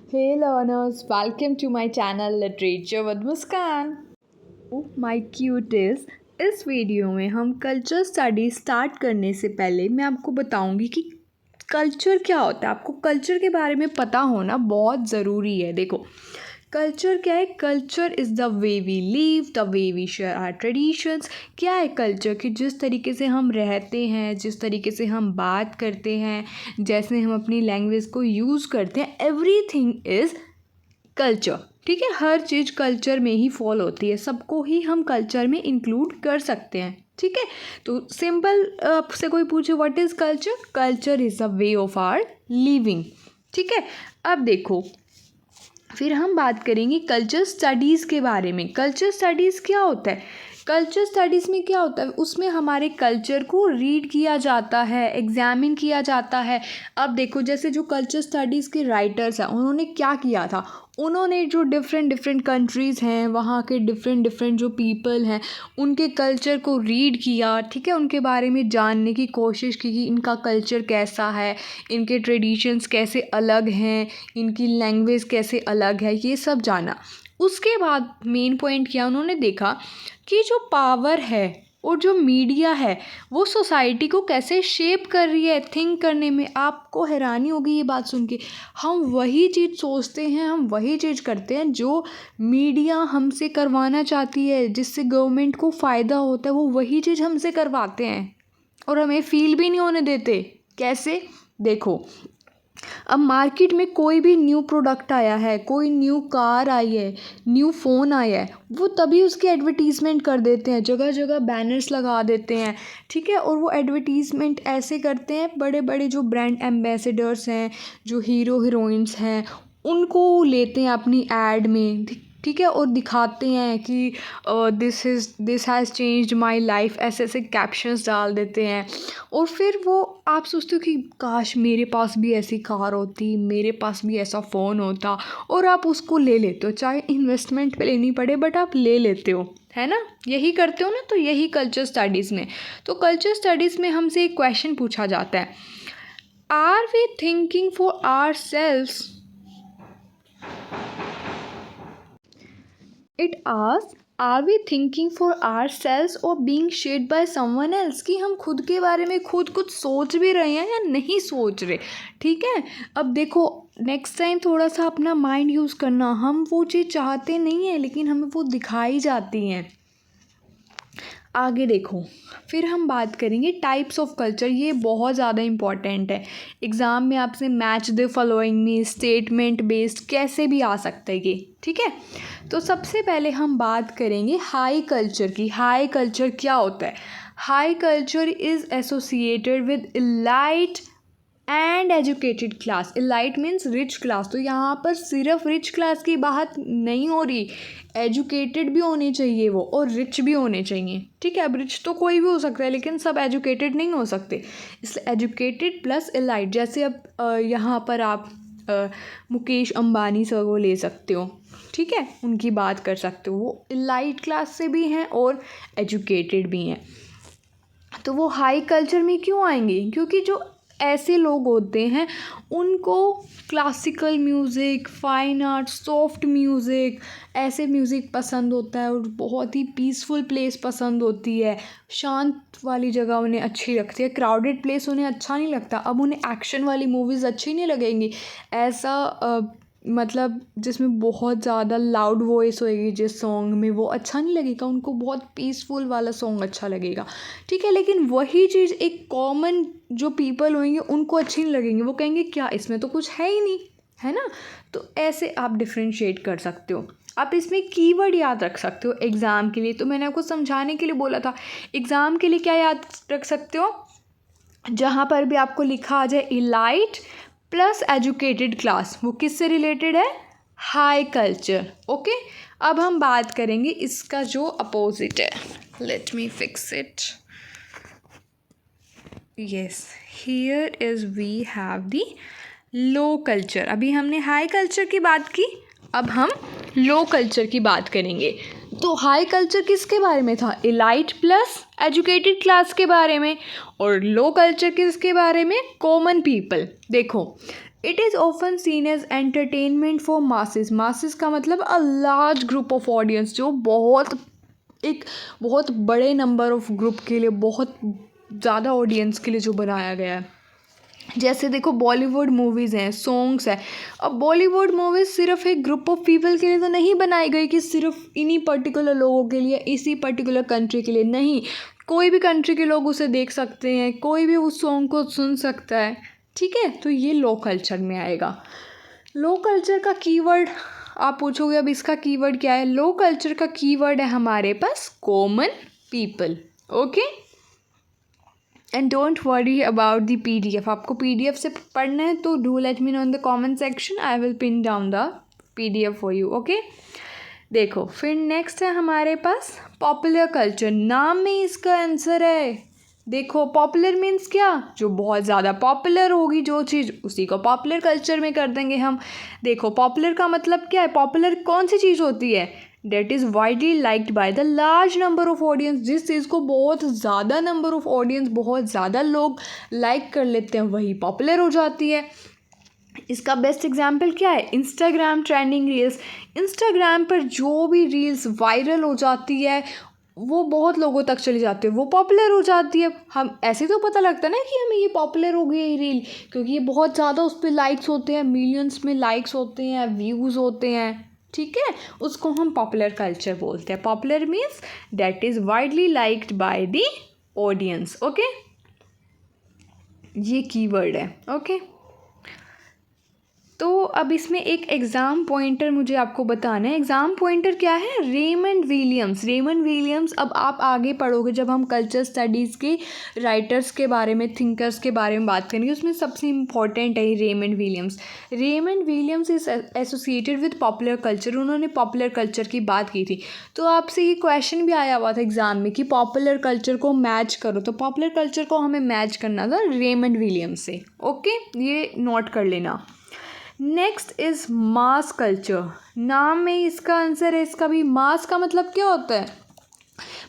Hey learners, welcome to my channel Literature with Muskan. My cuties, इस video में हम culture study start करने से पहले मैं आपको बताऊंगी कि कल्चर क्या होता है। आपको कल्चर के बारे में पता होना बहुत ज़रूरी है। देखो, कल्चर क्या है? Culture is the way we live, the way we share our traditions. क्या है कल्चर? कि जिस तरीके से हम रहते हैं, जिस तरीके से हम बात करते हैं, जैसे हम अपनी लैंग्वेज को यूज़ करते हैं, एवरीथिंग इज़ कल्चर। ठीक है, हर चीज़ कल्चर में ही फॉल होती है, सबको ही हम कल्चर में इंक्लूड कर सकते हैं। ठीक है, तो सिंपल आपसे कोई पूछे what is culture? Culture is a way of our living. ठीक है, अब देखो, फिर हम बात करेंगे कल्चर स्टडीज़ के बारे में। कल्चर स्टडीज़ क्या होता है? कल्चर स्टडीज़ में क्या होता है? उसमें हमारे कल्चर को रीड किया जाता है, एग्जामिन किया जाता है। अब देखो, जैसे जो कल्चर स्टडीज़ के राइटर्स हैं, उन्होंने क्या किया था? उन्होंने जो डिफरेंट कंट्रीज़ हैं, वहाँ के डिफरेंट जो पीपल हैं, उनके कल्चर को रीड किया। ठीक है, उनके बारे में जानने की कोशिश की कि इनका कल्चर कैसा है, इनके ट्रेडिशंस कैसे अलग हैं, इनकी लैंग्वेज कैसे अलग है, ये सब जाना। उसके बाद मेन पॉइंट किया, उन्होंने देखा कि जो पावर है और जो मीडिया है वो सोसाइटी को कैसे शेप कर रही है थिंक करने में। आपको हैरानी होगी ये बात सुन के। हम वही चीज़ सोचते हैं, हम वही चीज़ करते हैं जो मीडिया हमसे करवाना चाहती है, जिससे गवर्नमेंट को फ़ायदा होता है, वो वही चीज़ हमसे करवाते हैं और हमें फील भी नहीं होने देते। कैसे? देखो, अब मार्केट में कोई भी न्यू प्रोडक्ट आया है, कोई न्यू कार आई है, न्यू फ़ोन आया है, वो तभी उसकी एडवर्टीज़मेंट कर देते हैं, जगह जगह बैनर्स लगा देते हैं। ठीक है, और वो एडवर्टीज़मेंट ऐसे करते हैं, बड़े बड़े जो ब्रांड एम्बेसडर्स हैं, जो हीरो हीरोइंस हैं, उनको लेते हैं अपनी ऐड में। ठीक है, और दिखाते हैं कि this has changed my life, ऐसे ऐसे कैप्शंस डाल देते हैं। और फिर वो आप सोचते हो कि काश मेरे पास भी ऐसी कार होती, मेरे पास भी ऐसा फ़ोन होता, और आप उसको ले लेते हो, चाहे इन्वेस्टमेंट पे लेनी पड़े, बट आप ले लेते हो, है ना? यही करते हो ना? तो यही कल्चर स्टडीज़ में। तो कल्चर स्टडीज़ में हमसे एक क्वेश्चन पूछा जाता है, are we thinking for our selves? It asks, are we thinking for ourselves or being shaped by someone else? कि हम खुद के बारे में खुद कुछ सोच भी रहे हैं या नहीं सोच रहे। ठीक है, अब देखो, नेक्स्ट टाइम थोड़ा सा अपना माइंड यूज़ करना। हम वो चीज़ चाहते नहीं हैं, लेकिन हमें वो दिखाई जाती हैं। आगे देखो, फिर हम बात करेंगे टाइप्स ऑफ कल्चर। ये बहुत ज़्यादा इम्पॉर्टेंट है। एग्ज़ाम में आपसे मैच द फॉलोइंग में स्टेटमेंट बेस्ड कैसे भी आ सकता है ये। ठीक है, तो सबसे पहले हम बात करेंगे हाई कल्चर की। हाई कल्चर क्या होता है? High culture is associated with elite and educated class. Elite means rich class. तो यहाँ पर सिर्फ रिच क्लास की बात नहीं हो रही, एजुकेटेड भी होने चाहिए वो, और रिच भी होने चाहिए। ठीक है, अब रिच तो कोई भी हो सकता है, लेकिन सब एजुकेटेड नहीं हो सकते, इसलिए एजुकेटेड प्लस इलाइट। जैसे अब यहाँ पर आप मुकेश अंबानी सर को ले सकते हो। ठीक है, उनकी बात कर सकते हो, वो इलाइट क्लास से भी हैं और एजुकेटेड भी हैं। तो वो हाई कल्चर में क्यों आएंगे? क्योंकि जो ऐसे लोग होते हैं उनको classical music, fine art, soft music, ऐसे म्यूज़िक पसंद होता है, और बहुत ही पीसफुल प्लेस पसंद होती है, शांत वाली जगह उन्हें अच्छी लगती है। क्राउडेड प्लेस उन्हें अच्छा नहीं लगता। अब उन्हें एक्शन वाली मूवीज़ अच्छी नहीं लगेंगी, ऐसा मतलब जिसमें बहुत ज़्यादा लाउड वॉइस होएगी जिस सॉन्ग में, वो अच्छा नहीं लगेगा उनको। बहुत पीसफुल वाला सॉन्ग अच्छा लगेगा। ठीक है, लेकिन वही चीज़ एक कॉमन जो पीपल होंगे उनको अच्छी नहीं लगेंगे, वो कहेंगे क्या इसमें तो कुछ है ही नहीं, है ना? तो ऐसे आप डिफ्रेंशिएट कर सकते हो। आप इसमें कीवर्ड याद रख सकते हो एग्ज़ाम के लिए। तो मैंने आपको समझाने के लिए बोला था, एग्ज़ाम के लिए क्या याद रख सकते हो? जहाँ पर भी आपको लिखा आ जाए इलाइट प्लस एजुकेटेड क्लास, वो किससे रिलेटेड है? High culture. ओके, अब हम बात करेंगे इसका जो अपोजिट है। Let me fix it. Yes, here is we have the low culture. अभी हमने हाई कल्चर की बात की, अब हम लो कल्चर की बात करेंगे। तो हाई कल्चर किसके बारे में था? इलाइट प्लस एजुकेटेड क्लास के बारे में। और लो कल्चर किसके बारे में? Common people. देखो, it is often seen as entertainment for masses. Masses का मतलब a large group of audience, जो एक बहुत बड़े नंबर ऑफ ग्रुप के लिए, बहुत ज़्यादा ऑडियंस के लिए जो बनाया गया है। जैसे देखो बॉलीवुड मूवीज़ हैं, सॉन्ग्स हैं। अब बॉलीवुड मूवीज़ सिर्फ एक ग्रुप ऑफ पीपल के लिए तो नहीं बनाई गई कि सिर्फ इन्हीं पर्टिकुलर लोगों के लिए, इसी पर्टिकुलर कंट्री के लिए नहीं। कोई भी कंट्री के लोग उसे देख सकते हैं, कोई भी उस सॉन्ग को सुन सकता है, ठीक है। तो ये लो कल्चर में आएगा। लो कल्चर का कीवर्ड आप पूछोगे अब इसका कीवर्ड क्या है। लो कल्चर का कीवर्ड है हमारे पास common people. Okay, and don't worry about the PDF। आपको PDF से पढ़ना है तो do let me know in the comment section, I will pin down the PDF for you. Okay, देखो फिर नेक्स्ट है हमारे पास पॉपुलर कल्चर। नाम में इसका आंसर है। देखो पॉपुलर मीन्स क्या, जो बहुत ज़्यादा पॉपुलर होगी जो चीज़, उसी को पॉपुलर कल्चर में कर देंगे हम। देखो पॉपुलर का मतलब क्या है, पॉपुलर कौन सी चीज़ होती है, that is widely liked by the large number of audience. जिस चीज़ को बहुत ज़्यादा नंबर ऑफ ऑडियंस, बहुत ज़्यादा लोग लाइक कर लेते हैं, वही पॉपुलर हो जाती है। इसका बेस्ट एग्जाम्पल क्या है, इंस्टाग्राम ट्रेंडिंग रील्स। इंस्टाग्राम पर जो भी रील्स वायरल हो जाती है वो बहुत लोगों तक चली जाती है, वो पॉपुलर हो जाती है। हम ऐसे तो पता लगता है ना कि हमें ये पॉपुलर हो गई ये रील, क्योंकि ये बहुत ज़्यादा उस पर लाइक्स होते हैं, मिलियंस में लाइक्स होते हैं, व्यूज़ होते हैं, ठीक है। उसको हम पॉपुलर कल्चर बोलते हैं। Popular means that is widely liked by the audience. Okay, ये कीवर्ड है। ओके, तो अब इसमें एक एग्ज़ाम पॉइंटर मुझे आपको बताना है। एग्ज़ाम पॉइंटर क्या है, रेमंड विलियम्स। रेमंड विलियम्स अब आप आगे पढ़ोगे जब हम कल्चर स्टडीज़ के राइटर्स के बारे में, थिंकर्स के बारे में बात करेंगे, उसमें सबसे इम्पॉर्टेंट है Raymond Williams. Raymond Williams is associated with popular culture. उन्होंने पॉपुलर कल्चर की बात की थी। तो आपसे ये क्वेश्चन भी आया हुआ था एग्ज़ाम में कि पॉपुलर कल्चर को मैच करो, तो पॉपुलर कल्चर को हमें मैच करना था रेमंड विलियम्स से। ओके, ये नोट कर लेना। Next is mass culture. नाम में इसका आंसर है इसका भी। मास का मतलब क्या होता है,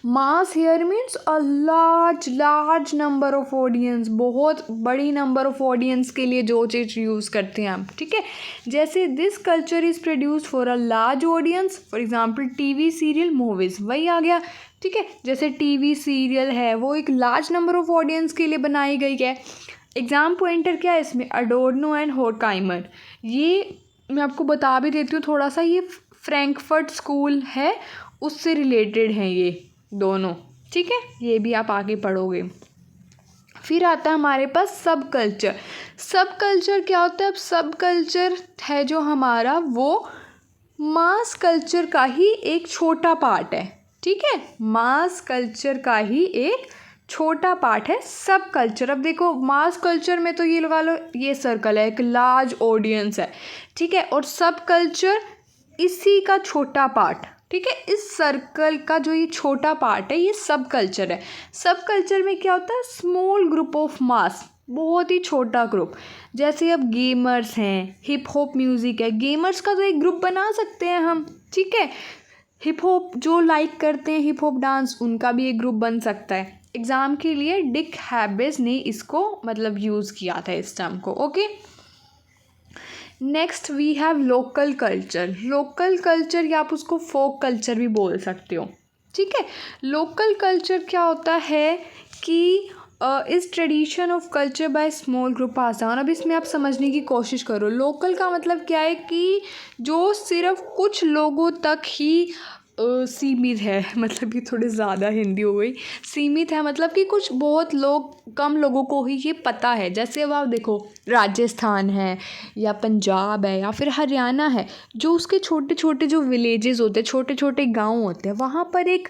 mass here means a large number of audience, बहुत बड़ी नंबर ऑफ ऑडियंस के लिए जो चीज़ यूज़ करते हैं हम, ठीक है। जैसे this culture is produced for a large audience, for example TV serial movies, वही आ गया, ठीक है। जैसे टीवी सीरियल है वो एक लार्ज नंबर ऑफ ऑडियंस के लिए बनाई गई है। एग्ज़ाम पॉइंटर क्या है इसमें, अडोर्नो एंड होर्खहाइमर। ये मैं आपको बता भी देती हूँ थोड़ा सा, ये फ्रैंकफर्ट स्कूल है उससे रिलेटेड हैं ये दोनों, ठीक है। ये भी आप आगे पढ़ोगे। फिर आता है हमारे पास सब कल्चर। सब कल्चर क्या होता है, अब सब कल्चर है जो हमारा, वो मास कल्चर का ही एक छोटा पार्ट है, ठीक है। मास कल्चर का ही एक छोटा पार्ट है सब कल्चर। अब देखो मास कल्चर में तो ये लगा लो ये सर्कल है, एक लार्ज ऑडियंस है, ठीक है, और सब कल्चर इसी का छोटा पार्ट, ठीक है। इस सर्कल का जो ये छोटा पार्ट है ये सब कल्चर है। सब कल्चर में क्या होता है, स्मॉल ग्रुप ऑफ मास, बहुत ही छोटा ग्रुप। जैसे अब गेमर्स हैं, हिप हॉप म्यूज़िक है, गेमर्स का तो एक ग्रुप बना सकते हैं हम, ठीक है। हिप हॉप जो लाइक करते हैं हिप हॉप डांस, उनका भी एक ग्रुप बन सकता है। एग्ज़ाम के लिए डिक हैबिस ने इसको मतलब यूज़ किया था इस टर्म को। Okay, next we have local culture. Local culture या आप उसको फोक कल्चर भी बोल सकते हो, ठीक है। लोकल कल्चर क्या होता है कि इस tradition of culture by small group pass down. अब इसमें आप समझने की कोशिश करो, लोकल का मतलब क्या है कि जो सिर्फ कुछ लोगों तक ही सीमित है, मतलब कि थोड़ी ज़्यादा हिंदी हो गई, सीमित है मतलब कि कुछ बहुत लोग, कम लोगों को ही ये पता है। जैसे अब आप देखो राजस्थान है या पंजाब है या फिर हरियाणा है, जो उसके छोटे छोटे जो विलेजेस होते हैं, छोटे छोटे गांव होते हैं, वहाँ पर एक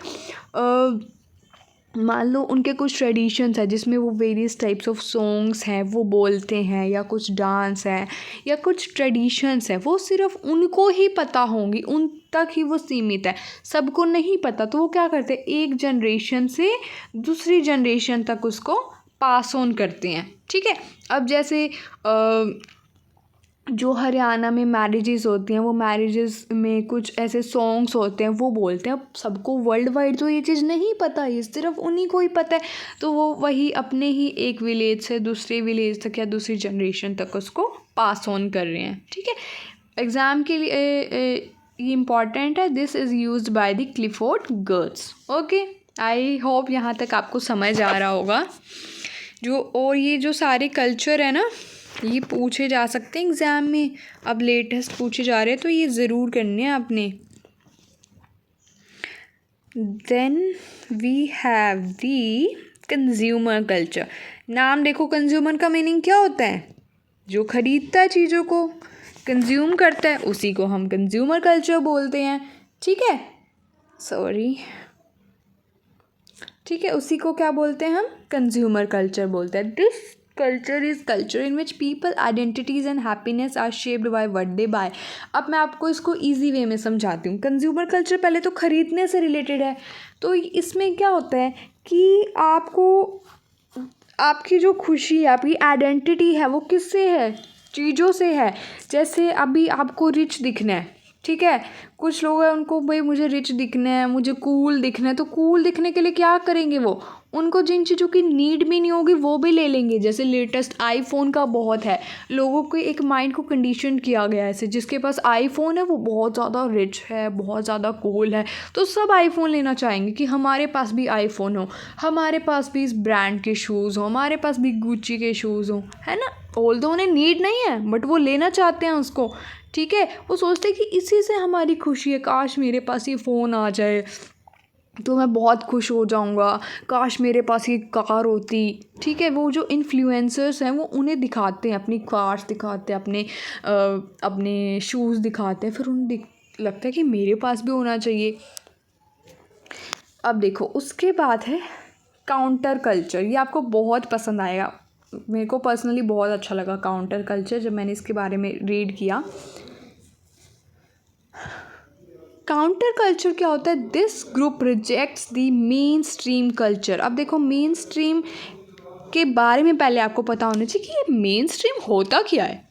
मान लो उनके कुछ ट्रेडिशंस है जिसमें वो वेरियस टाइप्स ऑफ सॉन्ग्स हैं वो बोलते हैं, या कुछ डांस है या कुछ ट्रेडिशंस है, वो सिर्फ उनको ही पता होंगी, उन तक ही वो सीमित है, सबको नहीं पता। तो वो क्या करते हैं, एक जनरेशन से दूसरी जनरेशन तक उसको पास ऑन करते हैं, ठीक है। अब जैसे जो हरियाणा में मैरिजेस होती हैं, वो मैरिजेस में कुछ ऐसे सॉन्ग्स होते हैं वो बोलते हैं। अब सबको वर्ल्ड वाइड तो ये चीज़ नहीं पता, ये सिर्फ उन्हीं को ही पता है, तो वो वही अपने ही एक विलेज से दूसरे विलेज तक या दूसरी जनरेशन तक उसको पास ऑन कर रहे हैं, ठीक है। एग्ज़ाम के लिए ये इम्पॉर्टेंट है, this is used by the Clifford girls. Okay, I hope यहाँ तक आपको समझ आ रहा होगा। और ये जो सारे कल्चर है ना, ये पूछे जा सकते हैं एग्ज़ाम में, अब लेटेस्ट पूछे जा रहे हैं, तो ये ज़रूर करने हैं आपने। Then we have the consumer culture. नाम देखो, कंज्यूमर का मीनिंग क्या होता है? जो खरीदता है चीज़ों को, कंज्यूम करता है, उसी को हम कंज्यूमर कल्चर बोलते हैं, ठीक है। ठीक है, उसी को क्या बोलते हैं हम? कंज्यूमर कल्चर बोलते हैं। This culture is culture in which people identities and happiness are shaped by what they buy. अब मैं आपको इसको ईजी वे में समझाती हूँ। कंज्यूमर कल्चर पहले तो ख़रीदने से रिलेटेड है, तो इसमें क्या होता है कि आपकी जो खुशी है, आपकी आइडेंटिटी है, वो किससे है? चीज़ों से है। जैसे अभी आपको रिच दिखना है, ठीक है, कुछ लोग हैं उनको भाई मुझे रिच दिखना है, मुझे कूल दिखना है, तो कूल दिखने के लिए क्या करेंगे? वो उनको जिन चीज़ों की नीड भी नहीं होगी वो भी ले लेंगे। जैसे लेटेस्ट आईफोन का बहुत है, लोगों के एक माइंड को कंडीशन किया गया है ऐसे, जिसके पास आईफोन है वो बहुत ज़्यादा रिच है, बहुत ज़्यादा कूल है, तो सब आईफोन लेना चाहेंगे कि हमारे पास भी आईफोन हो, हमारे पास भी इस ब्रांड के शूज़ हो, हमारे पास भी गुच्ची के शूज़ हो, है ना। ऑल्दो उन्हें नीड नहीं है बट वो लेना चाहते हैं उसको, ठीक है। वो सोचते हैं कि इसी से हमारी खुशी है, काश मेरे पास ये फ़ोन आ जाए तो मैं बहुत खुश हो जाऊंगा, काश मेरे पास ये कार होती, ठीक है। वो जो इन्फ्लुएंसर्स हैं वो उन्हें दिखाते हैं, अपनी कार्स दिखाते हैं, अपने शूज़ दिखाते हैं, फिर उन्हें लगता है कि मेरे पास भी होना चाहिए। अब देखो, उसके बाद है काउंटर कल्चर। ये आपको बहुत पसंद आएगा, मेरे को पर्सनली बहुत अच्छा लगा काउंटर कल्चर जब मैंने इसके बारे में रीड किया। काउंटर कल्चर क्या होता है? This group rejects the main stream culture. अब देखो, मेन स्ट्रीम के बारे में पहले आपको पता होना चाहिए कि ये मेन स्ट्रीम होता क्या है।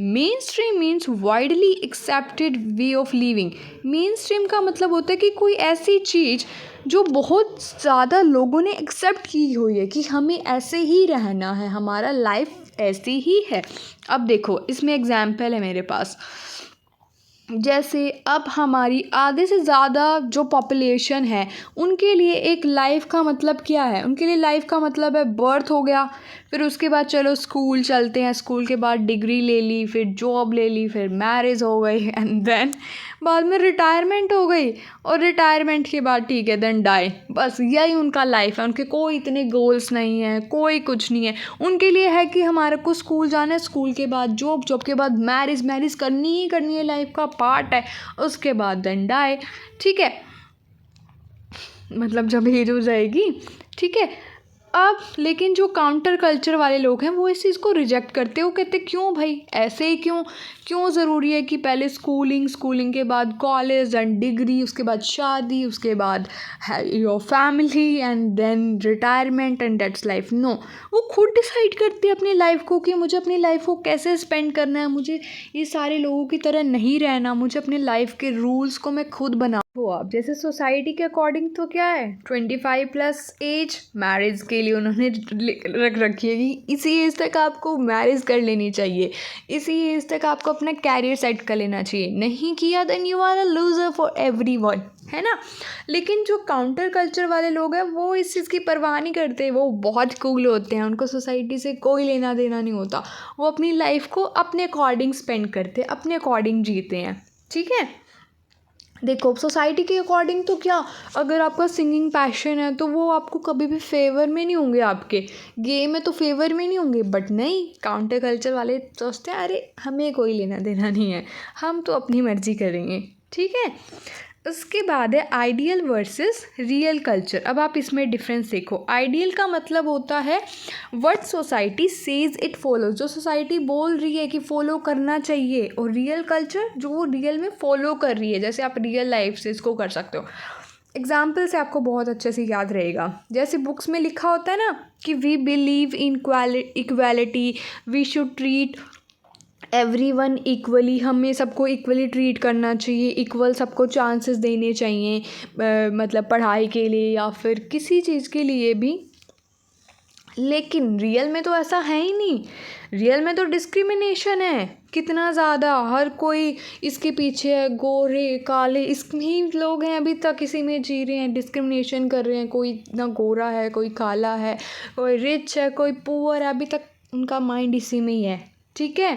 Main stream means widely accepted way of living. Main stream का मतलब होता है कि कोई ऐसी चीज़ जो बहुत ज़्यादा लोगों ने एक्सेप्ट की हुई है कि हमें ऐसे ही रहना है, हमारा लाइफ ऐसी ही है। अब देखो, इसमें एग्जाम्पल है मेरे पास। जैसे अब हमारी आधे से ज़्यादा जो पॉपुलेशन है उनके लिए एक लाइफ का मतलब क्या है? उनके लिए लाइफ का मतलब है बर्थ हो गया, फिर उसके बाद चलो स्कूल चलते हैं, स्कूल के बाद डिग्री ले ली, फिर जॉब ले ली, फिर मैरिज हो गई, एंड देन बाद में रिटायरमेंट हो गई, और रिटायरमेंट के बाद ठीक है देन डाई। बस यही उनका लाइफ है। उनके कोई इतने गोल्स नहीं है, कोई कुछ नहीं है। उनके लिए है कि हमारे को स्कूल जाना है, स्कूल के बाद जॉब, जॉब के बाद मैरिज करनी ही करनी है, लाइफ का पार्ट है, उसके बाद देन डाई, ठीक है। मतलब जब एज हो जाएगी, ठीक है। अब लेकिन जो काउंटर कल्चर वाले लोग हैं वो इस चीज़ को रिजेक्ट करते हैं। वो कहते क्यों भाई, ऐसे ही क्यों ज़रूरी है कि पहले स्कूलिंग के बाद कॉलेज एंड डिग्री, उसके बाद शादी, उसके बाद your family and then retirement and that's life. No, वो खुद डिसाइड करते हैं अपनी लाइफ को कि मुझे अपनी लाइफ को कैसे स्पेंड करना है, मुझे ये सारे लोगों की तरह नहीं रहना, मुझे अपने लाइफ के रूल्स को मैं खुद बना। वो आप जैसे सोसाइटी के अकॉर्डिंग तो क्या है, 25+ एज मैरिज के लिए उन्होंने रख रखी है कि इसी एज तक आपको मैरिज कर लेनी चाहिए, इसी एज तक आपको अपना कैरियर सेट कर लेना चाहिए। नहीं किया then you are a loser for everyone, है ना। लेकिन जो काउंटर कल्चर वाले लोग हैं वो इस चीज़ की परवाह नहीं करते, वो बहुत कूल होते हैं, उनको सोसाइटी से कोई लेना देना नहीं होता। वो अपनी लाइफ को अपने अकॉर्डिंग स्पेंड करते हैं, अपने अकॉर्डिंग जीते हैं, ठीक है। देखो, सोसाइटी के अकॉर्डिंग तो क्या, अगर आपका सिंगिंग पैशन है तो वो आपको कभी भी फेवर में नहीं होंगे, आपके गेम में तो फेवर में नहीं होंगे। बट नहीं, काउंटर कल्चर वाले सोचते हैं अरे हमें कोई लेना देना नहीं है, हम तो अपनी मर्जी करेंगे, ठीक है। उसके बाद है आइडियल वर्सेस रियल कल्चर। अब आप इसमें डिफरेंस देखो। आइडियल का मतलब होता है what society says it follow, जो सोसाइटी बोल रही है कि फॉलो करना चाहिए, और रियल कल्चर जो वो रियल में फॉलो कर रही है। जैसे आप रियल लाइफ से इसको कर सकते हो। एग्जाम्पल से आपको बहुत अच्छे से याद रहेगा। जैसे बुक्स में लिखा होता है ना कि we believe in equality, we should treat everyone equally, हमें सबको इक्वली ट्रीट करना चाहिए, इक्वल सबको चांसेस देने चाहिए, मतलब पढ़ाई के लिए या फिर किसी चीज़ के लिए भी। लेकिन रियल में तो ऐसा है ही नहीं। रियल में तो डिस्क्रिमिनेशन है कितना ज़्यादा, हर कोई इसके पीछे है, गोरे काले इसमें ही लोग हैं अभी तक, इसी में जी रहे हैं, डिस्क्रिमिनेशन कर रहे हैं। कोई ना गोरा है, कोई काला है, कोई रिच है, कोई पुअर है, अभी तक उनका माइंड इसी में ही है। ठीक है,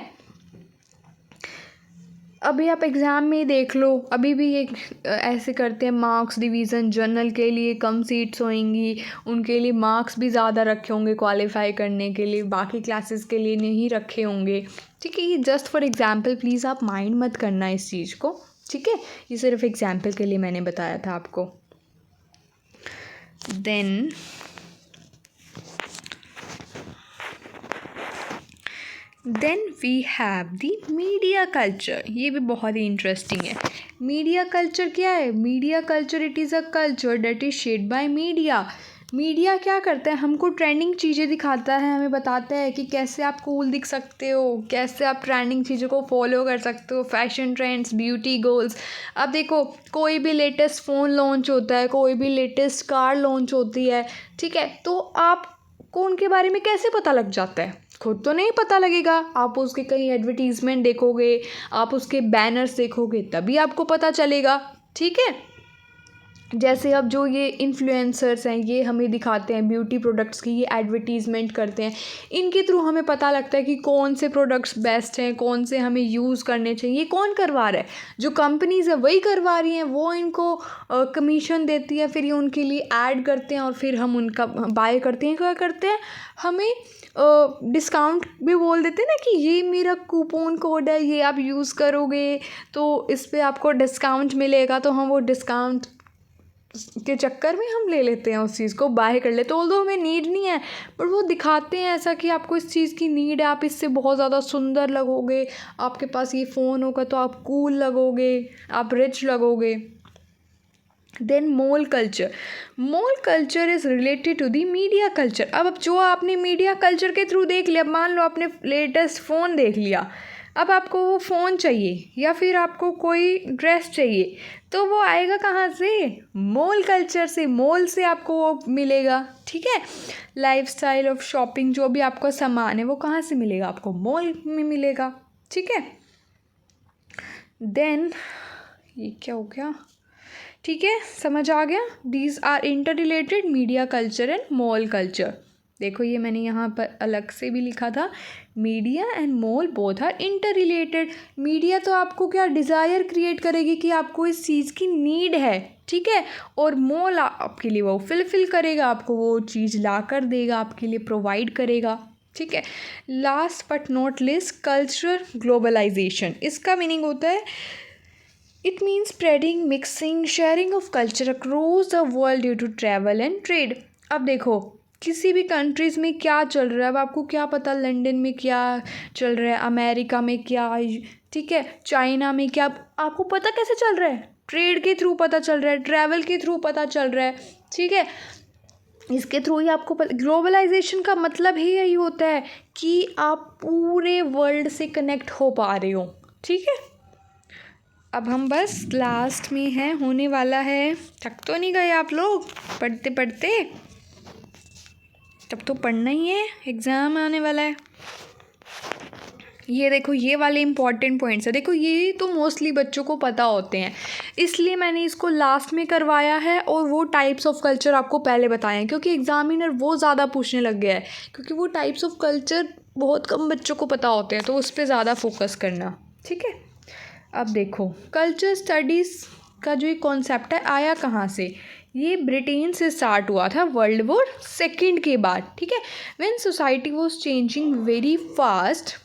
अभी आप एग्ज़ाम में ही देख लो, अभी भी ये ऐसे करते हैं, मार्क्स डिवीज़न जनरल के लिए कम सीट्स होंगी, उनके लिए मार्क्स भी ज़्यादा रखे होंगे क्वालिफाई करने के लिए, बाकी क्लासेस के लिए नहीं रखे होंगे। ठीक है, ये जस्ट फॉर एग्ज़ाम्पल, प्लीज़ आप माइंड मत करना इस चीज़ को। ठीक है, ये सिर्फ एग्ज़ाम्पल के लिए मैंने बताया था आपको। Then we have the media culture. ये भी बहुत ही इंटरेस्टिंग है। मीडिया कल्चर क्या है? Media culture, it is a culture that is shaped by media. Media क्या करता है? हमको ट्रेंडिंग चीज़ें दिखाता है, हमें बताता है कि कैसे आप कूल दिख सकते हो, कैसे आप ट्रेंडिंग चीज़ों को फॉलो कर सकते हो, फैशन ट्रेंड्स, ब्यूटी गोल्स। अब देखो, कोई भी लेटेस्ट फ़ोन लॉन्च होता है, कोई भी लेटेस्ट कार लॉन्च होती है, ठीक है, तो आपको उनके बारे में कैसे पता लग जाता है? खुद तो नहीं पता लगेगा, आप उसके कहीं एडवर्टीज़मेंट देखोगे, आप उसके बैनर्स देखोगे, तभी आपको पता चलेगा। ठीक है, जैसे अब जो ये इन्फ्लुएंसर्स हैं, ये हमें दिखाते हैं ब्यूटी प्रोडक्ट्स की, ये एडवर्टीज़मेंट करते हैं, इनके थ्रू हमें पता लगता है कि कौन से प्रोडक्ट्स बेस्ट हैं, कौन से हमें यूज़ करने चाहिए। ये कौन करवा रहा है? जो कंपनीज़ है वही करवा रही हैं, वो इनको कमीशन देती है, फिर ये उनके लिए ऐड करते हैं और फिर हम उनका बाय करते हैं। क्या करते हैं? हमें डिस्काउंट भी बोल देते हैं ना कि ये मेरा कूपन कोड है, ये आप यूज़ करोगे तो इस पर आपको डिस्काउंट मिलेगा, तो हम वो डिस्काउंट के चक्कर में हम ले लेते हैं, उस चीज़ को बाय कर लेते हैं। ऑल्दो हमें नीड नहीं है, पर वो दिखाते हैं ऐसा कि आपको इस चीज़ की नीड है, आप इससे बहुत ज़्यादा सुंदर लगोगे, आपके पास ये फ़ोन होगा तो आप कूल लगोगे, आप रिच लगोगे। Then mall culture. Mall culture is related to the media culture. अब जो आपने मीडिया कल्चर के थ्रू देख लिया, मान लो आपने लेटेस्ट फ़ोन देख लिया, अब आपको वो फ़ोन चाहिए या फिर आपको कोई ड्रेस चाहिए, तो वो आएगा कहाँ से? मॉल कल्चर से, मॉल से आपको वो मिलेगा। ठीक है, लाइफस्टाइल ऑफ शॉपिंग, जो भी आपका सामान है वो कहाँ से मिलेगा? आपको मॉल में मिलेगा। ठीक है, देन ये क्या हो गया? ठीक है, समझ आ गया? These are interrelated, media culture and mall culture. देखो, ये मैंने यहाँ पर अलग से भी लिखा था, media and mall both are interrelated. Media तो आपको क्या डिज़ायर क्रिएट करेगी कि आपको इस चीज़ की नीड है, ठीक है, और मॉल आपके लिए वो फिल करेगा, आपको वो चीज़ ला कर देगा, आपके लिए प्रोवाइड करेगा। ठीक है, last but not least, cultural globalisation. इसका मीनिंग होता है, it means spreading, mixing, sharing of culture across the world due to travel and trade. अब देखो, किसी भी कंट्रीज़ में क्या चल रहा है, अब आपको क्या पता लंदन में क्या चल रहा है, अमेरिका में क्या, ठीक है, चाइना में क्या, आपको पता कैसे चल रहा है? ट्रेड के थ्रू पता चल रहा है, ट्रैवल के थ्रू पता चल रहा है। ठीक है, इसके थ्रू ही आपको ग्लोबलाइजेशन का मतलब ही यही होता है कि आप पूरे वर्ल्ड से कनेक्ट हो पा रहे हो। ठीक है, अब हम बस लास्ट में हैं, होने वाला है। थक तो नहीं गए आप लोग पढ़ते पढ़ते? तब तो पढ़ना ही है, एग्ज़ाम आने वाला है। ये देखो, ये वाले इंपॉर्टेंट पॉइंट्स है। देखो, ये तो मोस्टली बच्चों को पता होते हैं, इसलिए मैंने इसको लास्ट में करवाया है, और वो टाइप्स ऑफ कल्चर आपको पहले बताए हैं, क्योंकि एग्जामिनर वो ज़्यादा पूछने लग गया है, क्योंकि वो टाइप्स ऑफ कल्चर बहुत कम बच्चों को पता होते हैं, तो उस पर ज़्यादा फोकस करना। ठीक है, अब देखो, कल्चर स्टडीज़ का जो ये कॉन्सेप्ट है, आया कहाँ से? ये ब्रिटेन से स्टार्ट हुआ था वर्ल्ड वॉर सेकेंड के बाद। ठीक है, when society was changing very fast.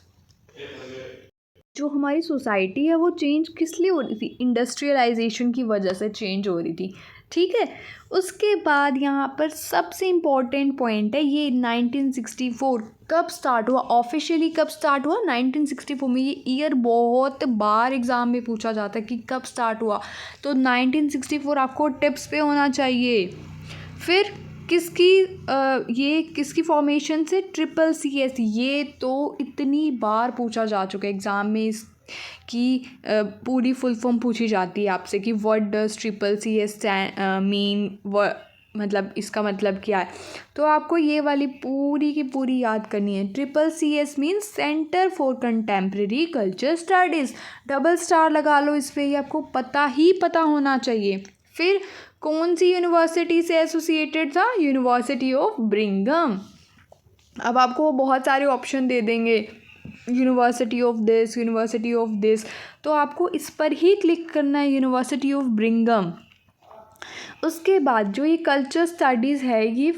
जो हमारी सोसाइटी है वो चेंज किस लिए हो रही थी? इंडस्ट्रियलाइजेशन की वजह से चेंज हो रही थी। ठीक है, उसके बाद यहाँ पर सबसे इम्पॉर्टेंट पॉइंट है, ये 1964 कब स्टार्ट हुआ? ऑफिशियली कब स्टार्ट हुआ? 1964 में। ये ईयर बहुत बार एग्ज़ाम में पूछा जाता है कि कब स्टार्ट हुआ, तो 1964 आपको टिप्स पे होना चाहिए। फिर ये किसकी फॉर्मेशन से? CCC। ये तो इतनी बार पूछा जा चुका है एग्ज़ाम में, इसकी पूरी फुल फॉर्म पूछी जाती है आपसे कि व्हाट डज CCC मीन, मतलब इसका मतलब क्या है, तो आपको ये वाली पूरी की पूरी याद करनी है। CCS means centre for contemporary culture studies, double star लगा लो इस पर, ये आपको पता होना चाहिए। फिर कौन सी यूनिवर्सिटी से एसोसिएटेड था, यूनिवर्सिटी ऑफ ब्रिंघम। अब आपको बहुत सारे ऑप्शन दे देंगे, university of this, university of this, तो आपको इस पर ही क्लिक करना है, यूनिवर्सिटी ऑफ ब्रिंघम। उसके बाद जो ये कल्चर स्टडीज़ है, ये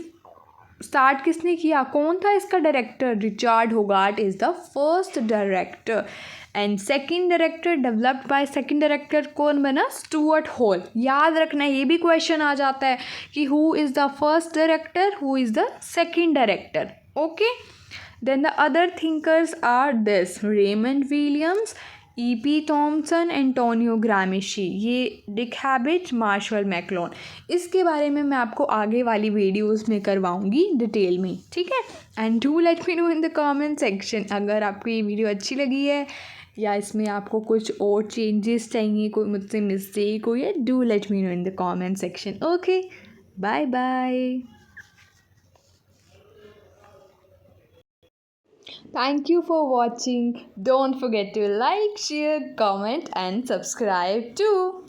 स्टार्ट किसने किया, कौन था इसका director, Richard Hoggart is the first director. And second director developed by, second director कौन बना, स्टुअर्ट हॉल। याद रखना, ये भी क्वेश्चन आ जाता है कि who is the first director, who is the second director. Okay, then the other thinkers are this, Raymond Williams, E.P. Thompson, Antonio Gramsci, ये डिक हैबिट, मार्शल मैकलोन। इसके बारे में मैं आपको आगे वाली वीडियोस में करवाऊंगी डिटेल में, ठीक है। And do let me know in the comment section अगर आपको ये वीडियो अच्छी लगी है या इसमें आपको कुछ और चेंजेस चाहिए, कोई मुझसे मिस्टेक हो, या do let me know in the comment section. Okay, bye bye. Thank you for watching. Don't forget to like, share, comment and subscribe too.